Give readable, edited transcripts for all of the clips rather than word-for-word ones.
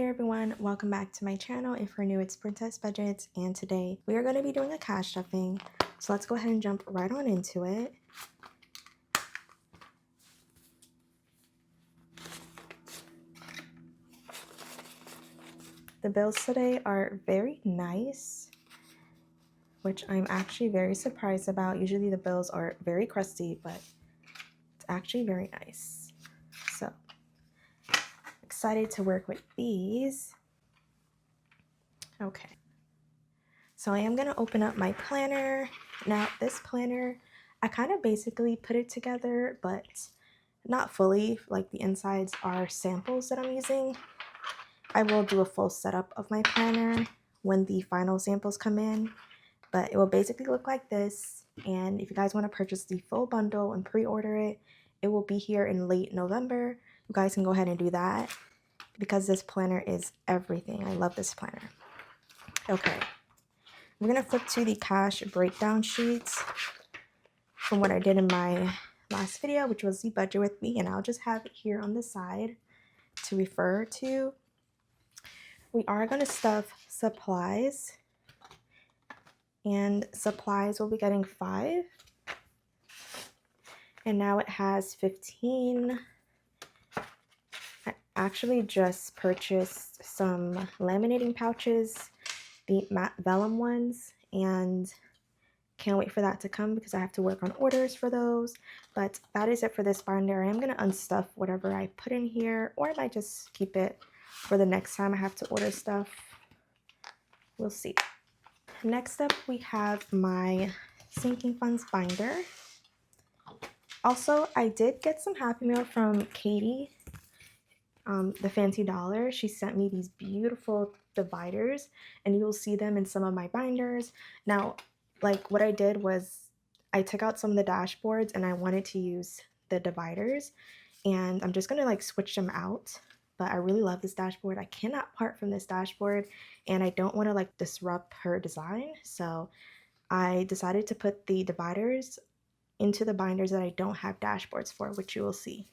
there everyone, welcome back to my channel. If you're new, it's Princess Budgets, and today we are going to be doing a cash stuffing. So let's go ahead and jump right on into it. The bills today are very nice, which I'm actually very surprised about. Usually the bills are very crusty, but it's actually very nice. So excited to work with these. Okay, so I am going to open up my planner. Now this planner, I kind of basically put it together, but not fully. Like the insides are samples that I'm using. I will do a full setup of my planner when the final samples come in, but it will basically look like this. And if you guys want to purchase the full bundle and pre-order it, it will be here in late November. You guys can go ahead and do that because this planner is everything. I love this planner. Okay, we're going to flip to the cash breakdown sheets from what I did in my last video, which was the budget with me, and I'll just have it here on the side to refer to. We are going to stuff supplies, and supplies will be getting 5, and now it has 15. I actually just purchased some laminating pouches, the matte vellum ones, and can't wait for that to come because I have to work on orders for those. But that is it for this binder. I am going to unstuff whatever I put in here, or I might just keep it for the next time I have to order stuff. We'll see. Next up, we have my sinking funds binder. Also, I did get some Happy Mail from Katie, the Fancy Dollar. She sent me these beautiful dividers, and you will see them in some of my binders. Now, like what I did was I took out some of the dashboards and I wanted to use the dividers, and I'm just gonna like switch them out. But I really love this dashboard. I cannot part from this dashboard, and I don't want to like disrupt her design. So I decided to put the dividers into the binders that I don't have dashboards for, which you will see.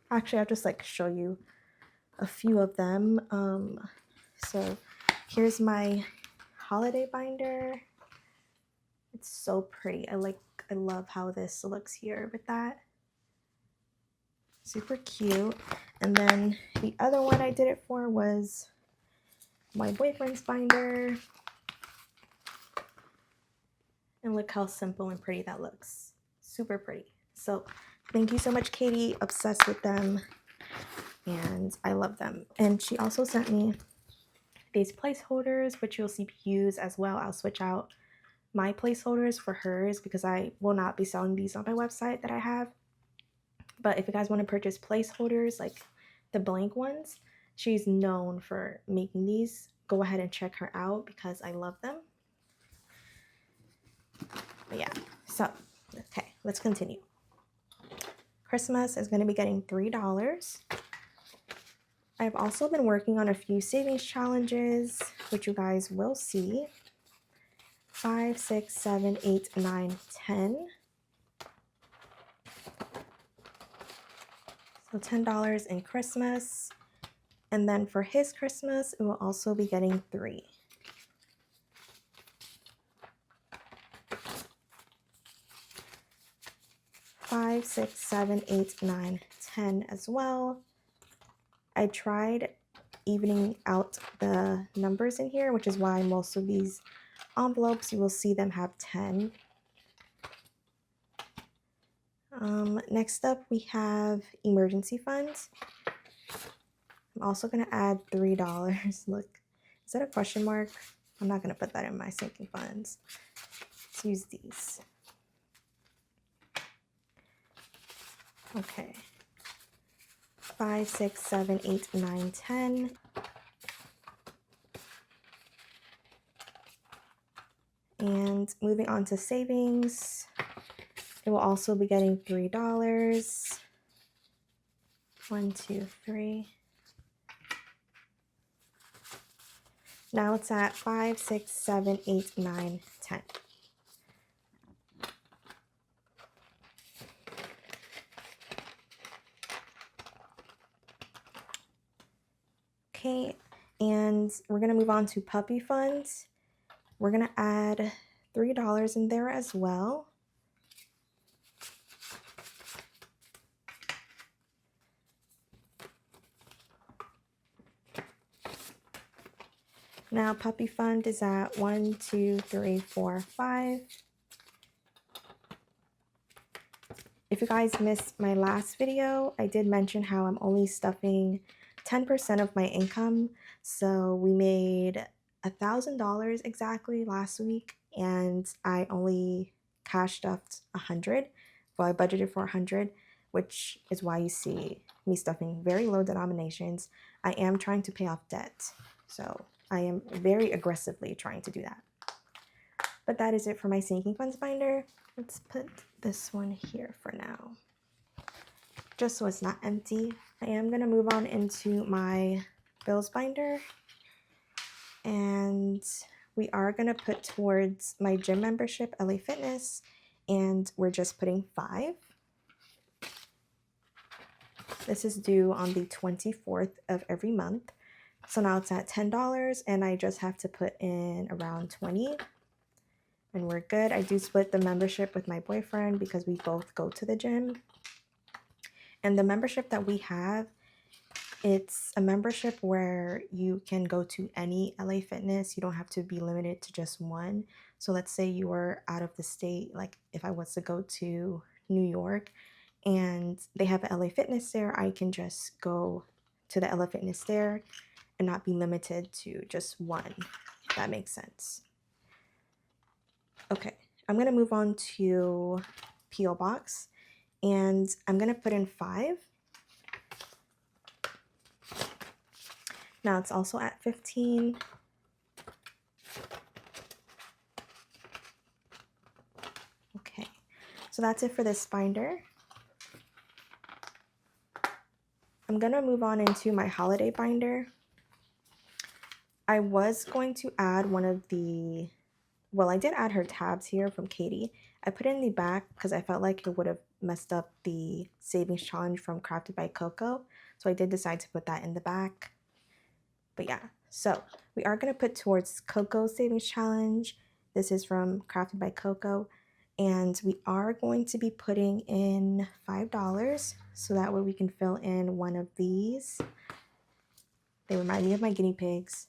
Actually, I'll just like show you a few of them. So here's my holiday binder. It's so pretty. I love how this looks here with that. Super cute. And then the other one I did it for was my boyfriend's binder. And look how simple and pretty that looks. Super pretty. So thank you so much, Katie. Obsessed with them, and I love them. And she also sent me these placeholders, which you'll see used as well. I'll switch out my placeholders for hers because I will not be selling these on my website that I have. But if you guys want to purchase placeholders, like the blank ones, she's known for making these. Go ahead and check her out because I love them. But yeah, so, okay, let's continue. Christmas is going to be getting $3. I've also been working on a few savings challenges, which you guys will see. 5, 6, 7, 8, 9, 10. So $10 in Christmas. And then for his Christmas, it will also be getting 3. $5, 6, 7, 8, 9, 10 as well. I tried evening out the numbers in here, which is why most of these envelopes, you will see them have 10. Next up, we have emergency funds. I'm also going to add $3. Look, is that a question mark? I'm not going to put that in my sinking funds. Let's use these. Okay. 5, 6, 7, 8, 9, 10. And moving on to savings, it will also be getting $3. 1, 2, 3. Now it's at 5, 6, 7, 8, 9, 10. Okay, and we're gonna move on to puppy funds. We're gonna add $3 in there as well. Now puppy fund is at 1, 2, 3, 4, 5. If you guys missed my last video, I did mention how I'm only stuffing 10% of my income. So we made $1,000 exactly last week, and I only cash stuffed 100. Well, I budgeted for 100, which is why you see me stuffing very low denominations. I am trying to pay off debt, so I am very aggressively trying to do that. But that is it for my sinking funds binder. Let's put this one here for now, just so it's not empty. I am gonna move on into my bills binder, and we are gonna put towards my gym membership, LA Fitness, and we're just putting 5. This is due on the 24th of every month. So now it's at $10, and I just have to put in around 20. And we're good. I do split the membership with my boyfriend because we both go to the gym. And the membership that we have, it's a membership where you can go to any LA Fitness. You don't have to be limited to just one. So let's say you were out of the state, like if I was to go to New York and they have an LA Fitness there, I can just go to the LA Fitness there and not be limited to just one, if that makes sense. Okay, I'm gonna move on to P.O. Box, and I'm gonna put in 5. Now it's also at 15. Okay, so that's it for this binder. I'm gonna move on into my holiday binder. I was going to add one of the, well, I did add her tabs here from Katie. I put it in the back because I felt like it would have messed up the savings challenge from Krafted by Koko. So I did decide to put that in the back. But yeah, so we are going to put towards Koko's savings challenge. This is from Krafted by Koko. And we are going to be putting in $5 so that way we can fill in one of these. They remind me of my guinea pigs.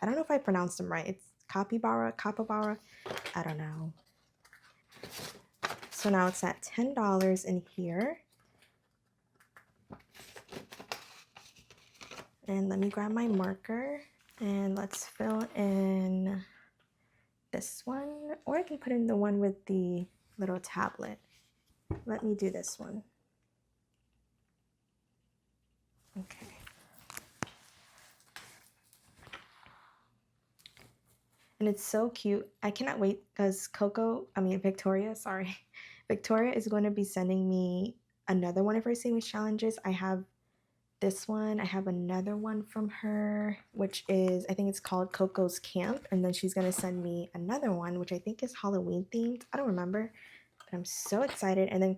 I don't know if I pronounced them right. It's capybara, I don't know. So now it's at $10 in here. And let me grab my marker and let's fill in this one, or I can put in the one with the little tablet. Let me do this one. Okay. And it's so cute. I cannot wait because Victoria is going to be sending me another one of her savings challenges. I have this one. I have another one from her, which is, I think it's called Koko's Kamp. And then she's going to send me another one, which I think is Halloween themed. I don't remember, but I'm so excited. And then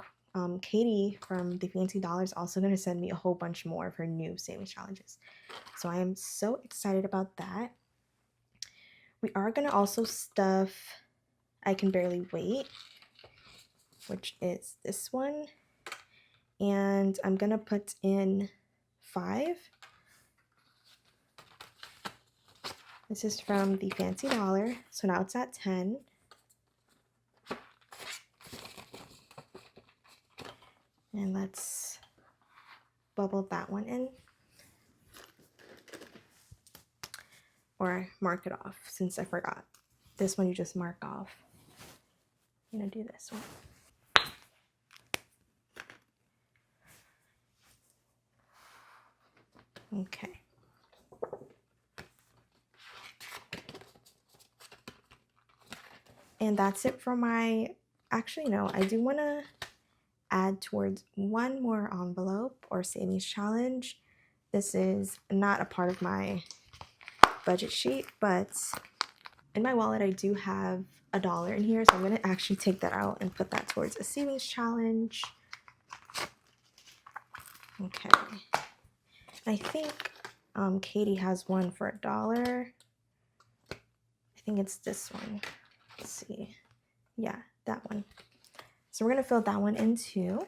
Katie from the Fancy Dollar is also going to send me a whole bunch more of her new savings challenges. So I am so excited about that. We are going to also stuff I Can Barely Wait, which is this one. And I'm going to put in 5. This is from the Fancy Dollar. So now it's at 10. And let's bubble that one in. Or mark it off since I forgot. This one you just mark off. I'm gonna do this one. Okay. And that's it for my, actually no, I do wanna add towards one more envelope or savings challenge. This is not a part of my budget sheet, but in my wallet I do have $1 in here, so I'm going to actually take that out and put that towards a savings challenge. Okay, I think Katie has one for $1. I think it's this one. Let's see. Yeah, that one. So we're going to fill that one in too.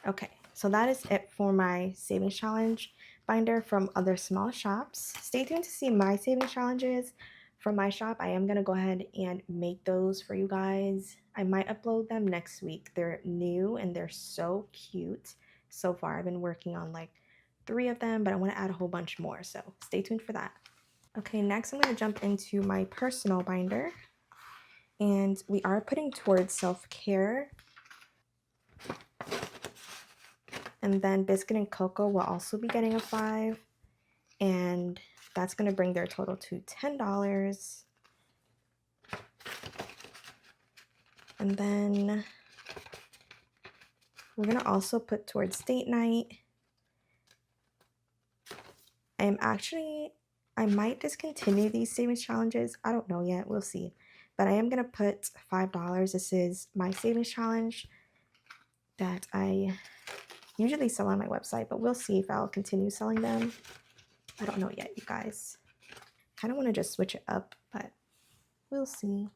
Okay, so that is it for my savings challenge binder from other small shops. Stay tuned to see my savings challenges from my shop. I am going to go ahead and make those for you guys. I might upload them next week. They're new and they're so cute. So far, I've been working on like 3 of them, but I want to add a whole bunch more. So stay tuned for that. Okay, next I'm going to jump into my personal binder. And we are putting towards self-care. And then Biscuit and Koko will also be getting a 5. And that's going to bring their total to $10. And then we're going to also put towards date night. I might discontinue these savings challenges. I don't know yet. We'll see. But I am going to put $5. This is my savings challenge that I usually sell on my website, but we'll see if I'll continue selling them. I don't know yet, you guys. Kind of want to just switch it up, but we'll see.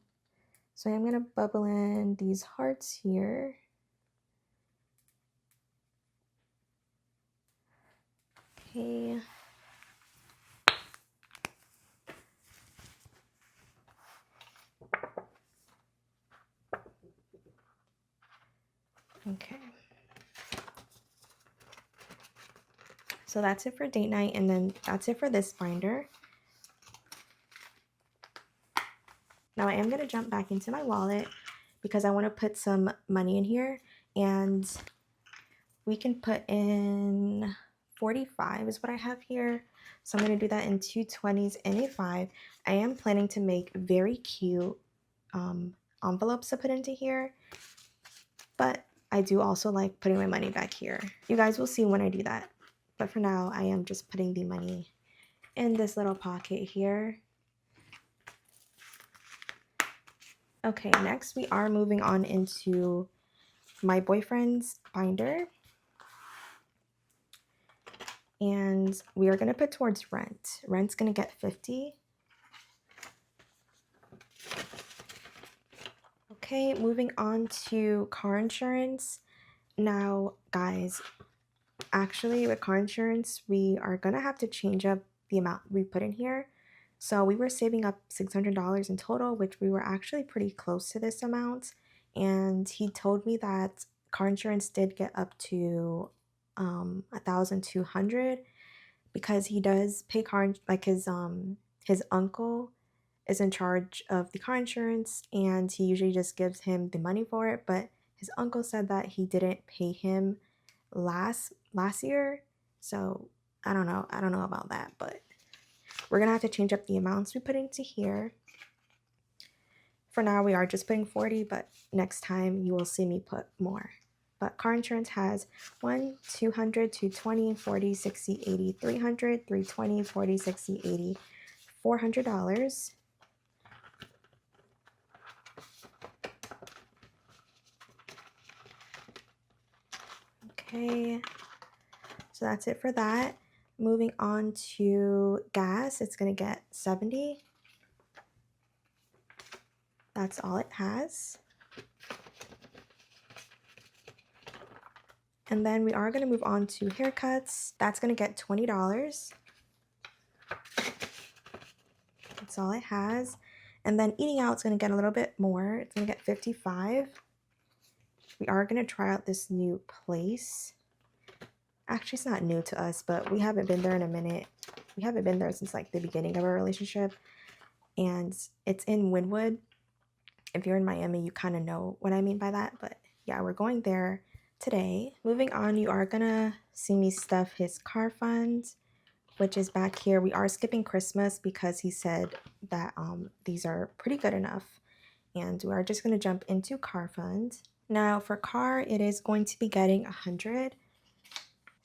So I'm going to bubble in these hearts here. Okay. Okay. So that's it for date night, and then that's it for this binder. Now I am going to jump back into my wallet because I want to put some money in here, and we can put in 45 is what I have here. So I'm going to do that in 2 20s and a 5. I am planning to make very cute envelopes to put into here, but I do also like putting my money back here. You guys will see when I do that. But for now, I am just putting the money in this little pocket here. Okay, next we are moving on into my boyfriend's binder. And we are going to put towards rent. Rent's going to get 50. Okay, moving on to car insurance. Now, guys, actually with car insurance, we are going to have to change up the amount we put in here. So we were saving up $600 in total, which we were actually pretty close to this amount. And he told me that car insurance did get up to $1,200 because he does pay car, like his uncle is in charge of the car insurance, and he usually just gives him the money for it. But his uncle said that he didn't pay him last year, so I don't know about that, but we're gonna have to change up the amounts we put into here. For now, we are just putting 40, but next time you will see me put more. But car insurance has 1, 200, 220, 40, 60, 80, 300, 320, 40, 60, 80, $400. Okay, so that's it for that. Moving on to gas, it's going to get 70. That's all it has. And then we are going to move on to haircuts. That's going to get $20. That's all it has. And then eating out is going to get a little bit more. It's going to get 55. We are going to try out this new place. Actually, it's not new to us, but we haven't been there in a minute. We haven't been there since like the beginning of our relationship. And it's in Wynwood. If you're in Miami, you kind of know what I mean by that. But yeah, we're going there today. Moving on, you are going to see me stuff his car fund, which is back here. We are skipping Christmas because he said that these are pretty good enough. And we are just going to jump into car fund. Now for car, it is going to be getting 100.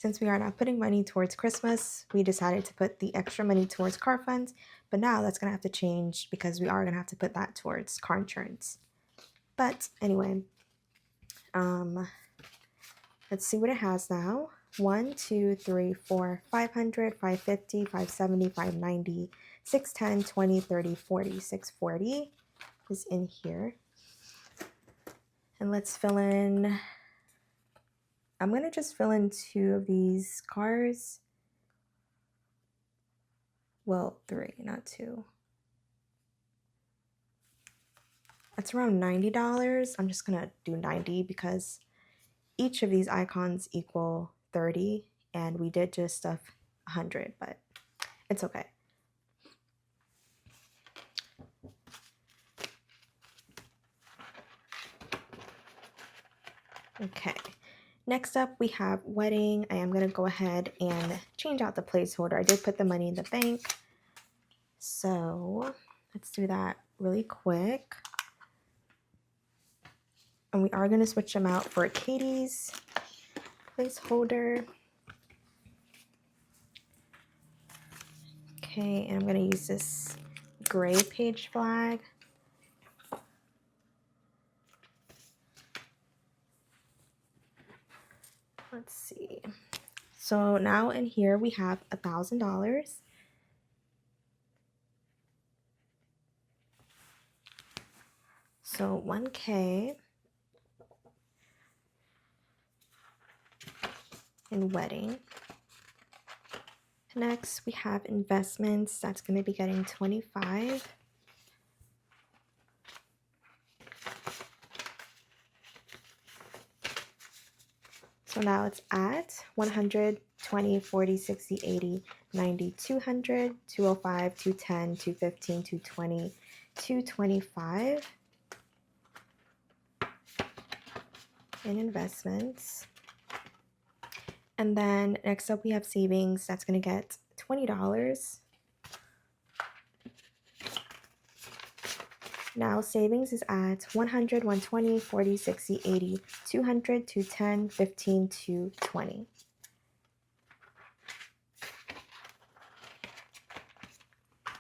Since we are not putting money towards Christmas, we decided to put the extra money towards car funds, but now that's going to have to change because we are going to have to put that towards car insurance. But anyway, let's see what it has now. 1, 2, 3, 4, 500, 550, 570, 590, 610, 20, 30, 40, 640 is in here. And let's fill in, I'm going to just fill in 2 of these cars. Well, 3, not 2. That's around $90. I'm just going to do 90 because each of these icons equal 30 and we did just stuff 100, but it's okay. Okay, next up we have wedding. I am going to go ahead and change out the placeholder. I did put the money in the bank, so let's do that really quick. And we are going to switch them out for Katie's placeholder. Okay, and I'm going to use this gray page flag. Let's see. So now in here we have $1,000. So 1K in wedding. Next we have investments. That's going to be getting 25. So now it's at 100, 20, 40, 60, 80, 90, 200, 205, 210, 215, 220, 225 in investments. And then next up we have savings. That's going to get $20. Now savings is at 100, 120, 40, 60, 80, 200, 210, 15, 220.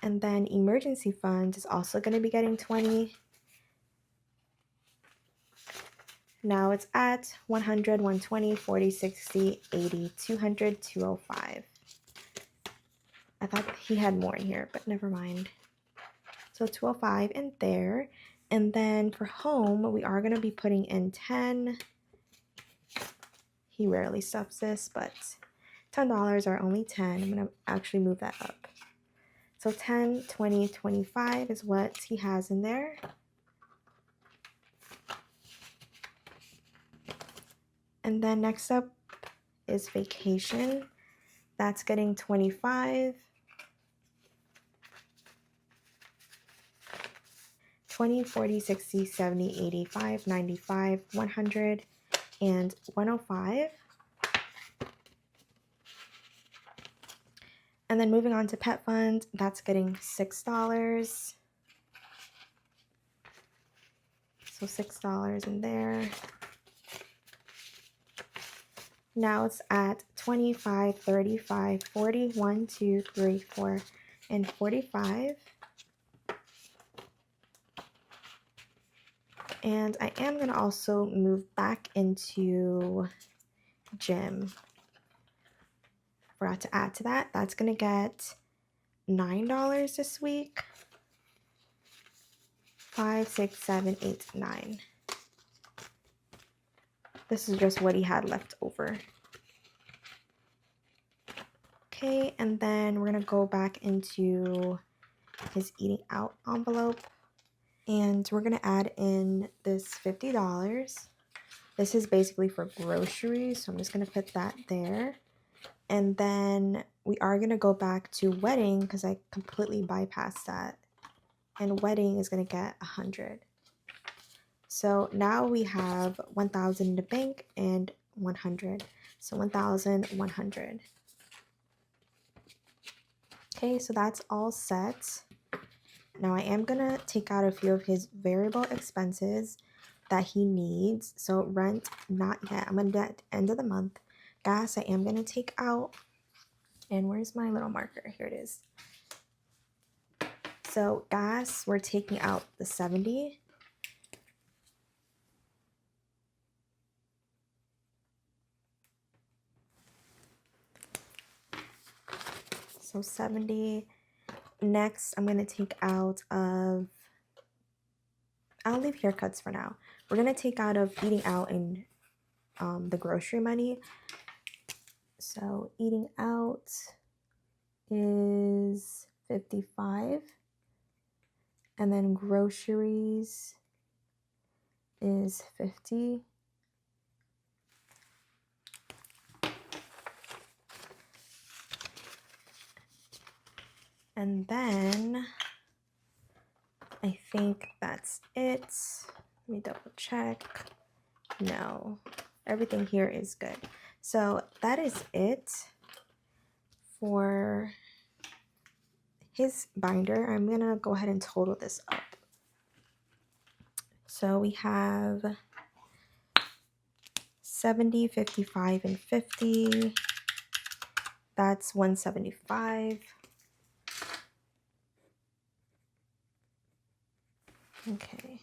And then emergency fund is also going to be getting 20. Now it's at 100, 120, 40, 60, 80, 200, 205. I thought he had more in here, but never mind. So 205 in there. And then for home, we are going to be putting in 10. He rarely stuffs this, but $10 are only 10. I'm going to actually move that up. So 10, 20, 25 is what he has in there. And then next up is vacation. That's getting 25. 20, 40, 60, 70, 85, 95, 100, and 105. And then moving on to pet fund, that's getting $6. So $6 in there. Now it's at 25, 35, 40, 1, 2, 3, 4, and 45. And I am going to also move back into gym. Forgot to add to that. That's going to get $9 this week. 5, 6, 7, 8, 9. This is just what he had left over. Okay, and then we're going to go back into his eating out envelope. And we're going to add in this $50. This is basically for groceries, so I'm just going to put that there. And then we are going to go back to wedding because I completely bypassed that. And wedding is going to get 100. So now we have 1,000 in the bank and 100. So 1,100. Okay, so that's all set. Now I am going to take out a few of his variable expenses that he needs. So rent, not yet. I'm going to do that at the end of the month. gas I am going to take out. And where's my little marker? Here it is. So gas, we're taking out the 70. So 70. Next, I'm going to take out of, I'll leave haircuts for now. We're going to take out of eating out and the grocery money. So eating out is 55. And then groceries is 50. And then I think that's it. Let me double check. No, everything here is good. So that is it for his binder. I'm gonna go ahead and total this up. So we have 70, 55, and 50. That's 175. Okay.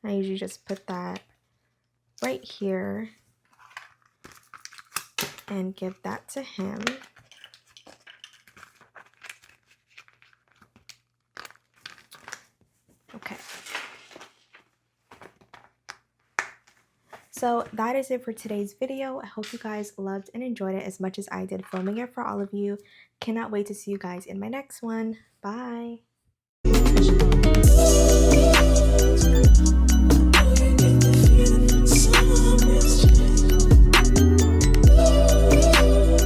I usually just put that right here and give that to him. Okay. So that is it for today's video. I hope you guys loved and enjoyed it as much as I did filming it for all of you. Cannot wait to see you guys in my next one. Bye.